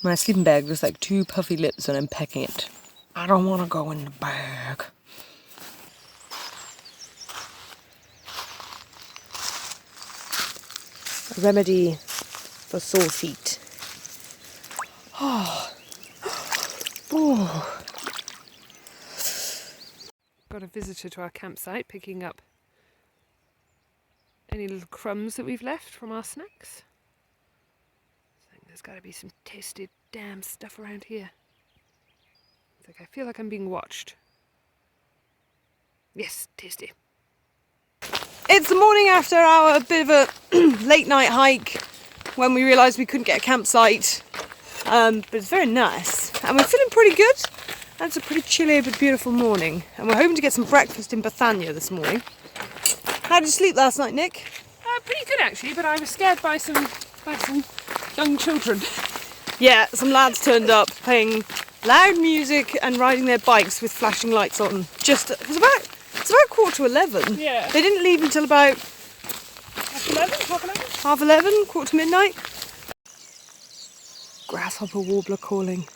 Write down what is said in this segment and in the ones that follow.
My sleeping bag looks like two puffy lips and I'm pecking it. I don't want to go in the bag. A remedy for sore feet. Oh. Oh. Got a visitor to our campsite picking up any little crumbs that we've left from our snacks. I think there's got to be some tasty damn stuff around here. I feel like I'm being watched. Yes, tasty. It's the morning after our bit of a late night hike when we realised we couldn't get a campsite. But it's very nice and we're feeling pretty good. And it's a pretty chilly but beautiful morning. And we're hoping to get some breakfast in Bethania this morning. How did you sleep last night, Nick? Pretty good actually, but I was scared by some young children. Yeah, some lads turned up playing loud music and riding their bikes with flashing lights on. It's about 11:15. Yeah. They didn't leave until about half 11, quarter to midnight. Grasshopper warbler calling.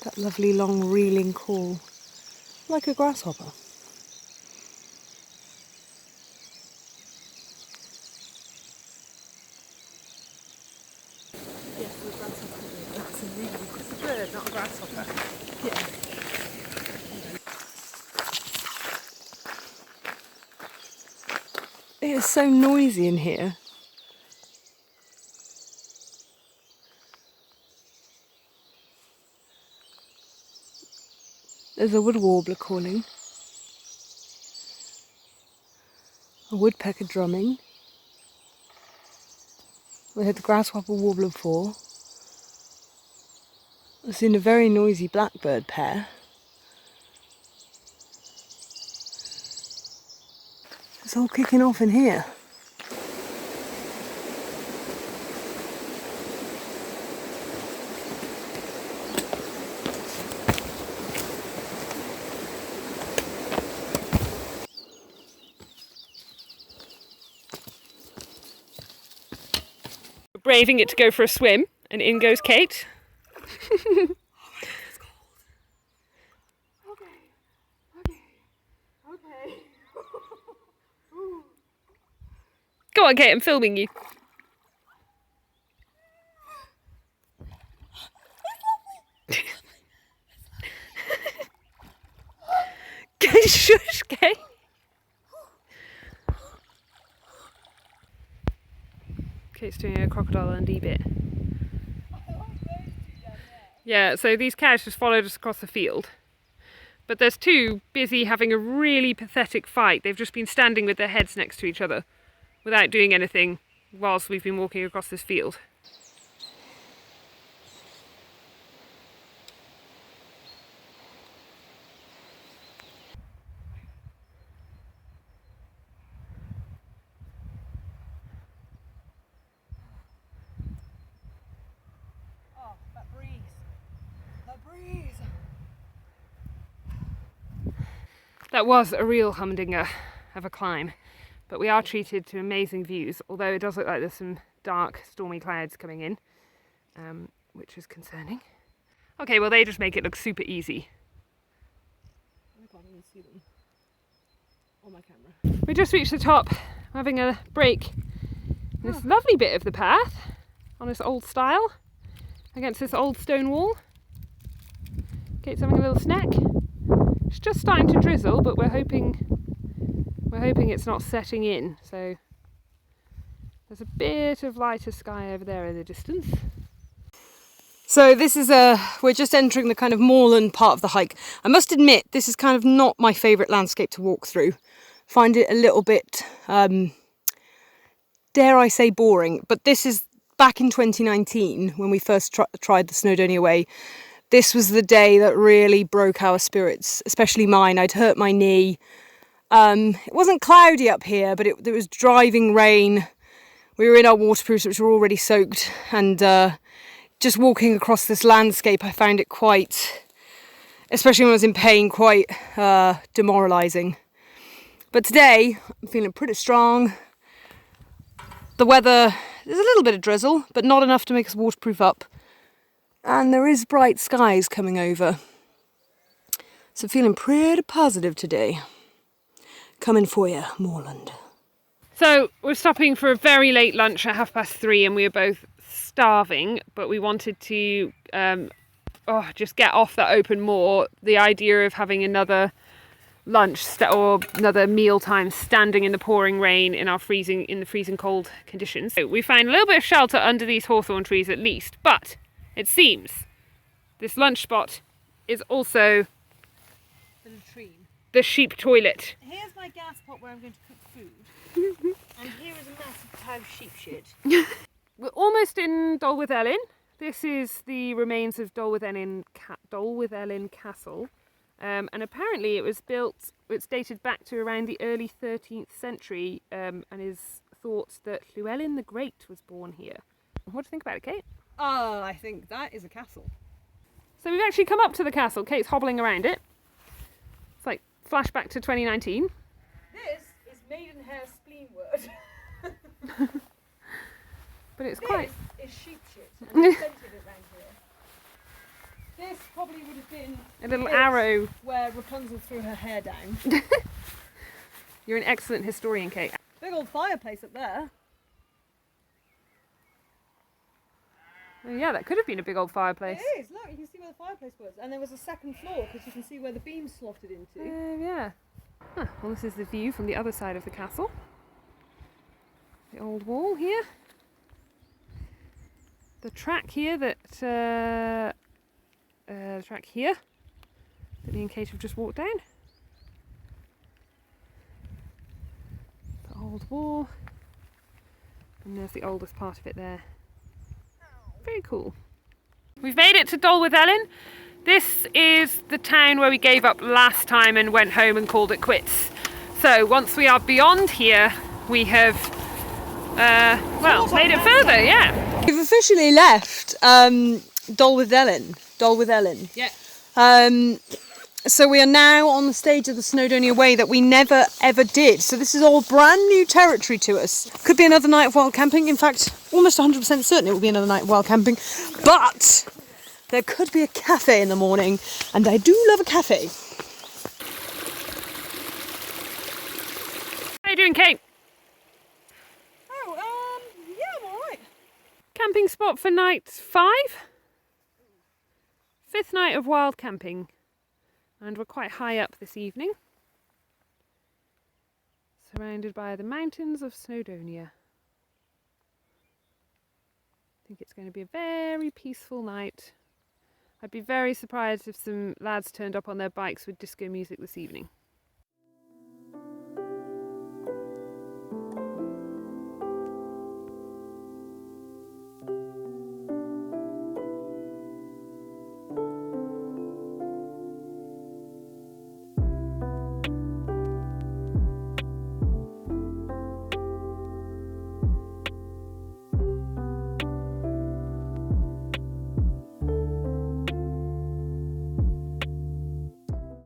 That lovely long reeling call, like a grasshopper. Yes, the grasshopper. That's a really good bird, not a grasshopper. Yeah. It is so noisy in here. There's a wood warbler calling, a woodpecker drumming. We heard the grasshopper warbler before. I've seen a very noisy blackbird pair. It's all kicking off in here. Braving it to go for a swim, and in goes Kate. Go on, Kate, I'm filming you. Shush, Kate. Kate's doing a crocodile Dundee bit. Yeah, so these cows just followed us across the field. But there's two busy having a really pathetic fight. They've just been standing with their heads next to each other without doing anything whilst we've been walking across this field. Oh, that breeze. That breeze. That was a real humdinger of a climb, but we are treated to amazing views, although it does look like there's some dark, stormy clouds coming in, which is concerning. Okay, well they just make it look super easy. I can't even see them on my camera. We just reached the top, having a break in this lovely bit of the path, on this old stile, against this old stone wall. Kate's having a little snack. It's just starting to drizzle, but we're hoping it's not setting in. So there's a bit of lighter sky over there in the distance. So this is we're just entering the kind of moorland part of the hike. I must admit, this is kind of not my favourite landscape to walk through. Find it a little bit, dare I say, boring. But this is back in 2019 when we first tried the Snowdonia Way. This was the day that really broke our spirits, especially mine. I'd hurt my knee. It wasn't cloudy up here, but it was driving rain. we were in our waterproofs, which were already soaked, and just walking across this landscape, I found it quite, especially when I was in pain, quite demoralising. But today, I'm feeling pretty strong. The weather, there's a little bit of drizzle, but not enough to make us waterproof up. And there is bright skies coming over. So feeling pretty positive today. Coming for you, Morland. So we're stopping for a very late lunch at 3:30, and we were both starving, but we wanted to just get off that open moor. The idea of having another lunch or another meal time standing in the pouring rain in the freezing cold conditions. So we found a little bit of shelter under these hawthorn trees at least, but it seems this lunch spot is also The latrine. the sheep toilet. Here's my gas pot where I'm going to cook food. And here is a massive pile of sheep shit. We're almost in Dolwyddelan. This is the remains of Dolwyddelan Castle. And apparently it's dated back to around the early 13th century, and is thought that Llewellyn the Great was born here. What do you think about it, Kate? I think that is a castle. So we've actually come up to the castle. Kate's hobbling around it. It's like flashback to 2019. This is maidenhair spleen word. But it's quite... This is sheep shit, and they scented it round here. This probably would have been a little arrow. Where Rapunzel threw her hair down. You're an excellent historian, Kate. Big old fireplace up there. Oh yeah, that could have been a big old fireplace. It is, look, you can see where the fireplace was. And there was a second floor, because you can see where the beams slotted into. Yeah. Huh, well, this is the view from the other side of the castle. The old wall here. The track here that me and Kate have just walked down. The old wall. And there's the oldest part of it there. Very cool. We've made it to Dolwyddelan. This is the town where we gave up last time and went home and called it quits. So once we are beyond here, we have made it further, yeah. We've officially left Dolwyddelan. Yeah. So we are now on the stage of the Snowdonia Way that we never ever did. So this is all brand new territory to us. Could be another night of wild camping. In fact, almost 100% certain it will be another night of wild camping. But there could be a cafe in the morning, and I do love a cafe. How you doing, Kate? Oh, yeah, I'm all right. Camping spot for night 5. 5th night of wild camping. And we're quite high up this evening. Surrounded by the mountains of Snowdonia. I think it's going to be a very peaceful night. I'd be very surprised if some lads turned up on their bikes with disco music this evening.